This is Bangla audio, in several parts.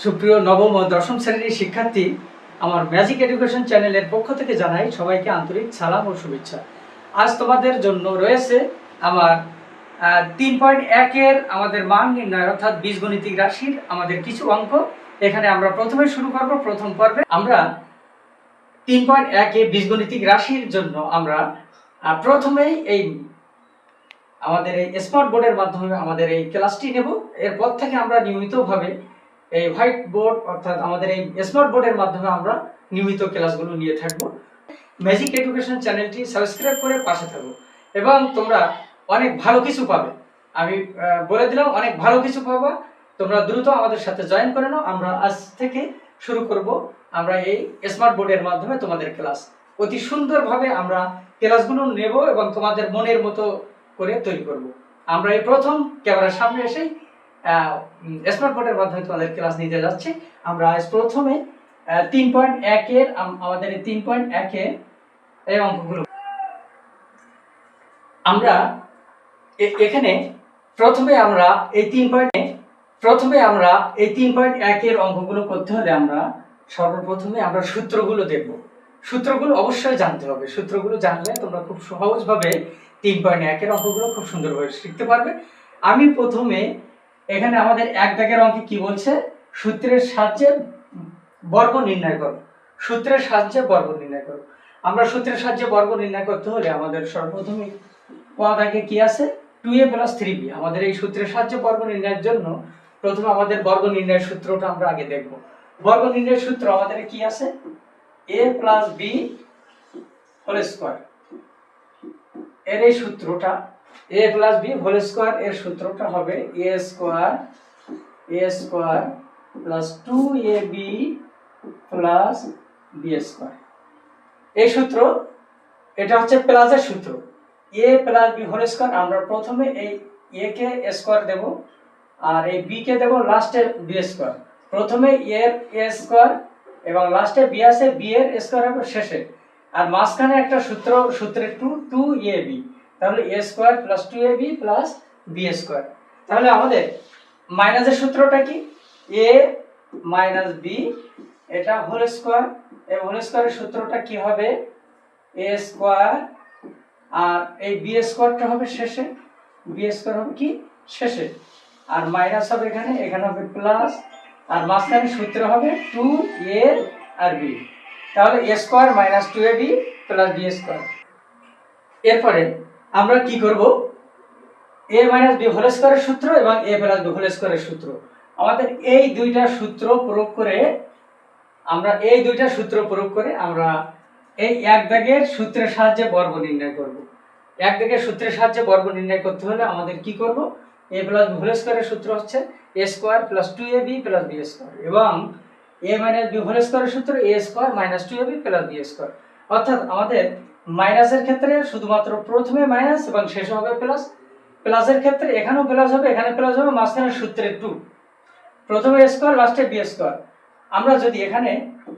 সুপ্রিয় নবম ও দশম শ্রেণীর শিক্ষার্থী, আমার ম্যাজিক এডুকেশন চ্যানেলের পক্ষ থেকে জানাই সবাইকে আন্তরিক সালাম ও শুভেচ্ছা। আজ তোমাদের জন্য রয়েছে আমার 3.1-এর আমাদের মান নির্ণয় অর্থাৎ বীজগণিতিক রাশির আমাদের কিছু অঙ্ক। এখানে আমরা প্রথমে শুরু করব। প্রথম পর্বে আমরা 3.1-এ বীজগণিতিক রাশির জন্য আমরা প্রথমেই এই আমাদের এই স্মার্ট বোর্ডের মাধ্যমে আমাদের এই ক্লাসটি নেব। এরপর থেকে আমরা নিয়মিতভাবে এই হোয়াইট বোর্ড অর্থাৎ আমাদের এই স্মার্ট বোর্ডের মাধ্যমে আমরা নিয়মিত ক্লাসগুলো নিয়ে থাকব। ম্যাজিক এডুকেশন চ্যানেলটি সাবস্ক্রাইব করে পাশে থাকো এবং তোমরা অনেক ভালো কিছু পাবে। আমি বলে দিলাম, অনেক ভালো কিছু পাবা। তোমরা দ্রুত আমাদের সাথে জয়েন করে নাও। আমরা আজ থেকে শুরু করব আমরা এই স্মার্ট বোর্ডের মাধ্যমে তোমাদের ক্লাস অতি সুন্দরভাবে আমরা ক্লাসগুলো নেব এবং তোমাদের মনের মতো করে তৈরি করব। আমরা এই প্রথম ক্যামেরার সামনে এসে স্মার্ট বোর্ডের মাধ্যমে তোমাদের ক্লাস নিতে যাচ্ছি। আমরা আজ প্রথমে 3.1-এর আমাদের এই 3.1-এ এই অঙ্কগুলো আমরা এখানে প্রথমে আমরা এই 3.1-এর অঙ্কগুলো করতে হলে আমরা সর্বপ্রথমে আমরা সূত্রগুলো দেখব। সূত্রগুলো অবশ্যই জানতে হবে। সূত্রগুলো জানলে তোমরা খুব সহজভাবে 3.1-এর অঙ্কগুলো খুব সুন্দরভাবে শিখতে পারবে। আমি প্রথমে এখানে আমাদের এক দাগের অঙ্কে কি বলছে, সূত্রের সাহায্যে বর্গ নির্ণয় করো। সূত্রের সাহায্যে বর্গ নির্ণয় করো। আমরা সূত্রের সাহায্যে বর্গ নির্ণয় করতে হলে আমাদের সর্বপ্রথমে দাগে কি আছে, 2a + 3b। আমাদের এই সূত্রের সাহায্যে বর্গ নির্ণয়ের জন্য প্রথমে আমাদের বর্গ নির্ণয়ের সূত্রটা আমরা আগে দেখব। বর্গ নির্ণয়ের সূত্র আমাদের কি আছে, a + b হোল স্কয়ার। এর এই সূত্রটা a + b হোল স্কয়ার এর সূত্রটা হবে a square + 2ab + b square. এই সূত্র, এটা হচ্ছে প্লাসের সূত্র। a + b whole square. আমরা প্রথমে এই a কে স্কয়ার দেব আর এই b কে দেব লাস্টে b স্কয়ার। প্রথমে a এর a স্কয়ার এবং লাস্টে b আছে, b এর স্কয়ার হবে শেষে। আর মাঝখানে একটা সূত্রের 2ab। তাহলে a square + 2ab + b square. তাহলে আমাদের মাইনাসের সূত্রটা কি, a - b এটা হোল স্কয়ার। এই হোল স্কয়ারের সূত্রটা কি হবে, a স্কয়ার আর এই b স্কয়ারটা হবে শেষে। b স্কয়ার হবে কি শেষে, আর মাইনাস হবে এখানে হবে প্লাস, আর মাঝখানে সূত্র হবে 2a আর b। তাহলে a square - 2ab + b square. এরপরে আমরা কি করব, a - b হোল স্কয়ারের সূত্র এবং a + b হোল স্কয়ারের সূত্র, আমাদের এই দুইটা সূত্র প্রয়োগ করে আমরা এই এক দাগের সূত্রের সাহায্যে বর্গ নির্ণয় করব। এক দাগের সূত্রের সাহায্যে বর্গ নির্ণয় করতে হলে আমাদের কি করব, a + b হোল স্কয়ারের সূত্র হচ্ছে a square + 2ab + b square এবং a - b হোল স্কয়ারের সূত্র a square - 2ab + b square. অর্থাৎ আমাদের মাইনাসের ক্ষেত্রে শুধুমাত্র প্রথমে মাইনাস এবং শেষে হবে প্লাস। প্লাসের ক্ষেত্রে এখানেও প্লাস হবে, এখানে প্লাস হবে, মাঝখানে সূত্রের 2, প্রথমে a স্কয়ার লাস্টে b স্কয়ার। আমরা যদি এখানে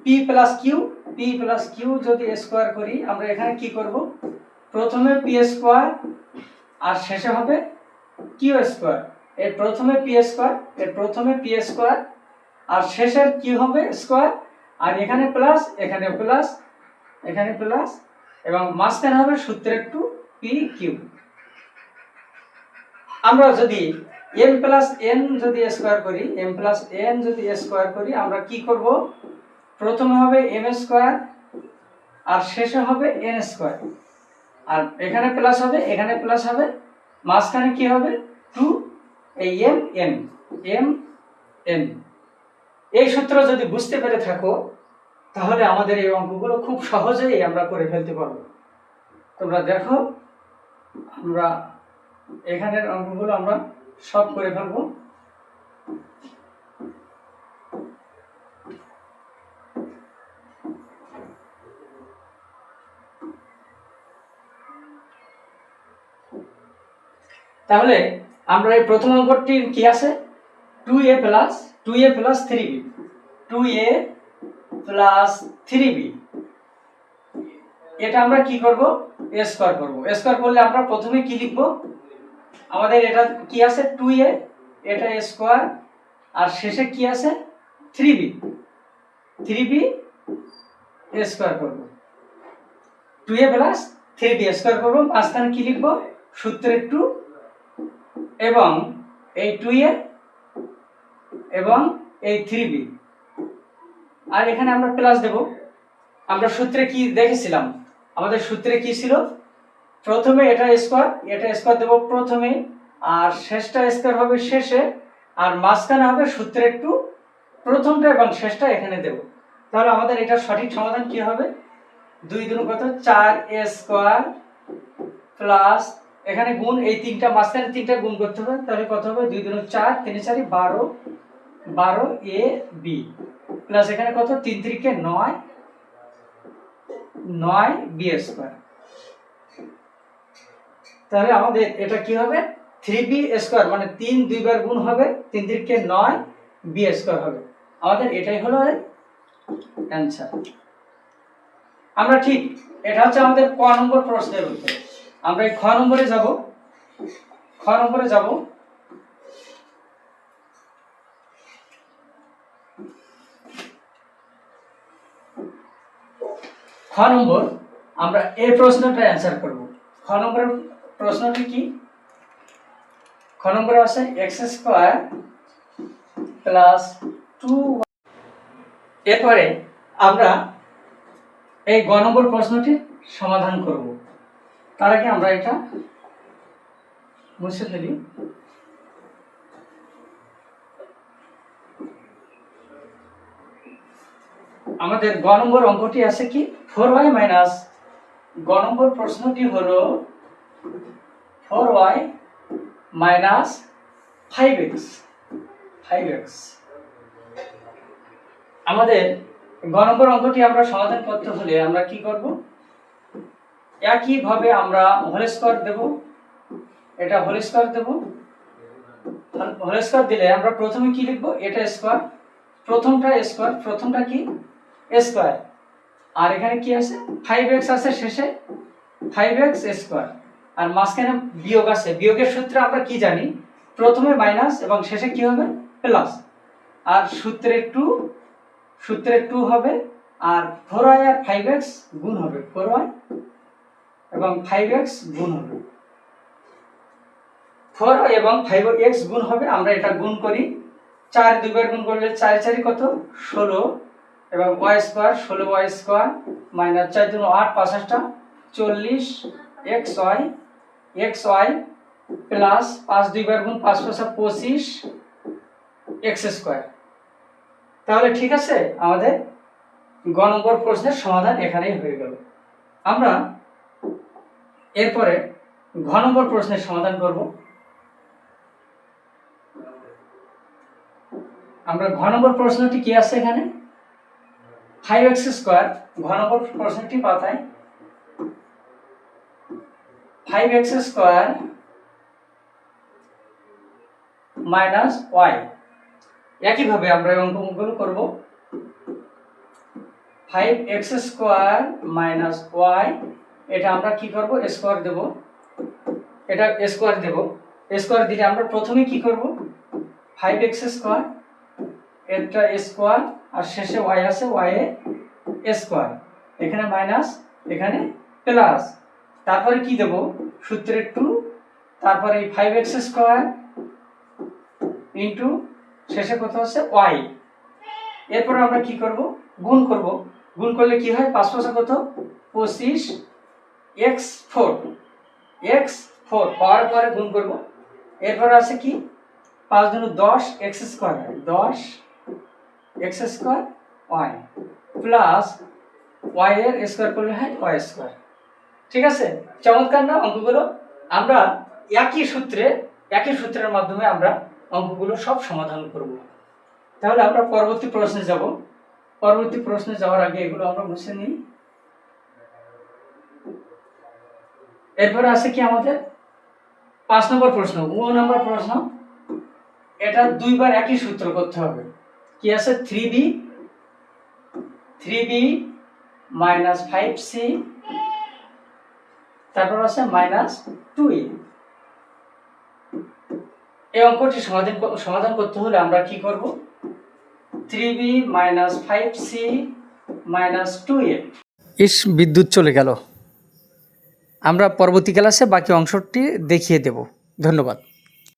p + q যদি স্কয়ার করি, আমরা এখানে কি করব, প্রথমে p স্কয়ার আর শেষে হবে q স্কয়ার। এর প্রথমে p স্কয়ার আর শেষের কি হবে স্কয়ার, আর এখানে প্লাস এখানে প্লাস এবং মাঝখানে হবে সূত্রের 2pq। আমরা যদি m + n যদি স্কয়ার করি, আমরা কি করব, প্রথমে হবে m স্কয়ার আর শেষে হবে n স্কয়ার, আর এখানে প্লাস হবে, মাঝখানে কি হবে 2 এই m n। এই সূত্র যদি বুঝতে পেরে থাকো তাহলে আমাদের এই অঙ্কগুলো খুব সহজেই আমরা করে ফেলতে পারবো। তোমরা দেখো, আমরা এখানের অঙ্কগুলো আমরা সব করে ফেলবো। তাহলে আমরা এই প্রথম অঙ্কটি কি আছে, 2a + 3b। এটা আমরা কি করব, a স্কয়ার করব। a স্কয়ার করলে আমরা প্রথমে কি লিখব, আমাদের এটা কি আছে 2a, এটা a স্কয়ার আর শেষে কি আছে 3b স্কোয়ার করবো, 2a প্লাস 3b স্কোয়ার করবো, মাঝখানে কি লিখবো, সূত্রের 2 এবং এই 2a এবং এই 3b, আর এখানে আমরা প্লাস দেব। আমরা সূত্রে কি দেখেছিলাম, আমাদের সূত্রে কি ছিল, প্রথমে এটা স্কোয়ার দেব প্রথমে, আর শেষটা স্কোয়ার হবে শেষে, আর মাঝখানে হবে সূত্রের 2, প্রথমটা এবং শেষটা এখানে দেব। তাহলে আমাদের এটা সঠিক সমাধান কি হবে, 2 দুগুণ কত, 4a স্কোয়ার প্লাস এখানে গুণ, এই তিনটা মাঝখানে তিনটা গুণ করতে হবে, তাহলে কত হবে, 2 দুগুণ 4, 3 4 12ab প্লাস এখানে কত, 3 3 কে 9 9b স্কোয়ার। তাহলে আমাদের এটা কি হবে, 3b স্কোয়ার, মানে 3 দুইবার গুণ হবে, 3 3 কে 9b স্কোয়ার হবে। আমাদের এটাই হলো অ্যানসার। আমরা ঠিক, এটা হচ্ছে আমাদের ক নম্বর প্রশ্নের উত্তর। আমরা এই খ নম্বরে যাব। খ নম্বরে যাব, খ নম্বর আমরা এই প্রশ্নটা অ্যানসার করব। খ নম্বরের প্রশ্নটি কি, খ নম্বরে আছে x স্কয়ার প্লাস 2। এরপরে আমরা এই গ নম্বর প্রশ্নটির সমাধান করব। তার আগে আমরা এটা মুছে ফেলি। আমাদের গ নম্বর অঙ্কটি আছে কি, 4y মাইনাস, গ নম্বর প্রশ্নটি হলো 4y মাইনাস 5x। আমাদের গ নম্বর অঙ্কটি আমরা সমাধান করতে হলে আমরা কি করব, একইভাবে আমরা হোল স্কয়ার দেব, এটা হোল স্কয়ার দেব। হোল স্কয়ার দিলে আমরা প্রথমে কি লিখব, এটা স্কয়ার, প্রথমটা কি স্কয়ার, আর এখানে কি আছে 5x আছে শেষে, 5x স্কয়ার, আর মাঝখানে বিয়োগ আছে, বিয়োগের সূত্রে আমরা কি জানি, প্রথমে মাইনাস এবং শেষে কি হবে প্লাস, আর সূত্রে 2 হবে, আর 4y আর 5x গুণ হবে, 4y এবং 5x গুণ হবে, 4y এবং 5x গুণ হবে। আমরা এটা গুণ করি, 4 দুইবার গুণ করলে 4 4 কত 16, এবং y square 16y square minus 4 দুগুণ 8 5 8 40 xy প্লাস 5 দুইবার গুণ 5 5 25 x স্কয়ার। তাহলে ঠিক আছে, আমাদের গ নম্বর প্রশ্নের সমাধান এখানেই হয়ে গেল। আমরা এরপরে ঘ নম্বর প্রশ্নের সমাধান করব। আমরা ঘ নম্বর প্রশ্নটি কি আছে এখানে, 5x স্কয়ার, ঘ নম্বর প্রশ্নটি পাতায় 5x স্কয়ার মাইনাস y। একইভাবে আমরা অঙ্কগুলো করব, 5x স্কয়ার মাইনাস y, এটা আমরা কি করব, স্কয়ার দেব, এটা স্কয়ার দেব। স্কয়ার দিলে আমরা প্রথমে কি করব, 5x স্কয়ার, এটা স্কয়ার, আর শেষে y আছে, y এ স্কয়ার, এখানে মাইনাস এখানে প্লাস, তারপরে কি দেব, সূত্রের 2, তারপরে এই 5x স্কয়ার ইনটু শেষে কত আছে y। এরপর আমরা কি করব, গুণ করব। গুণ করলে কি হয়, 5 5 কত 25 x4 পাওয়ার পরে গুণ করব। এরপর আছে কি 5 গুণ 10 x square, 10 x square y plus y এর স্কয়ার করলে হয় y স্কয়ার। ঠিক আছে, চমৎকার না অঙ্কগুলো? আমরা একই সূত্রের মাধ্যমে আমরা অঙ্কগুলো সব সমাধান করব। তাহলে আমরা পরবর্তী প্রশ্নে যাব। পরবর্তী প্রশ্নে যাওয়ার আগে এগুলো আমরা মুছে নিই। এরপরে আছে কি আমাদের 5 নম্বর প্রশ্ন, 9 নম্বর প্রশ্ন। এটা দুইবার একই সূত্র করতে হবে। কি আছে, 3b মাইনাস 5c, তারপর আছে মাইনাস 2a। এই অঙ্কটি সমাধান করতে হলে আমরা কি করব, 3b minus 5c minus 2a। ইস, বিদ্যুৎ চলে গেল। আমরা পরবর্তী ক্লাসে বাকি অংশটি দেখিয়ে দেব। ধন্যবাদ।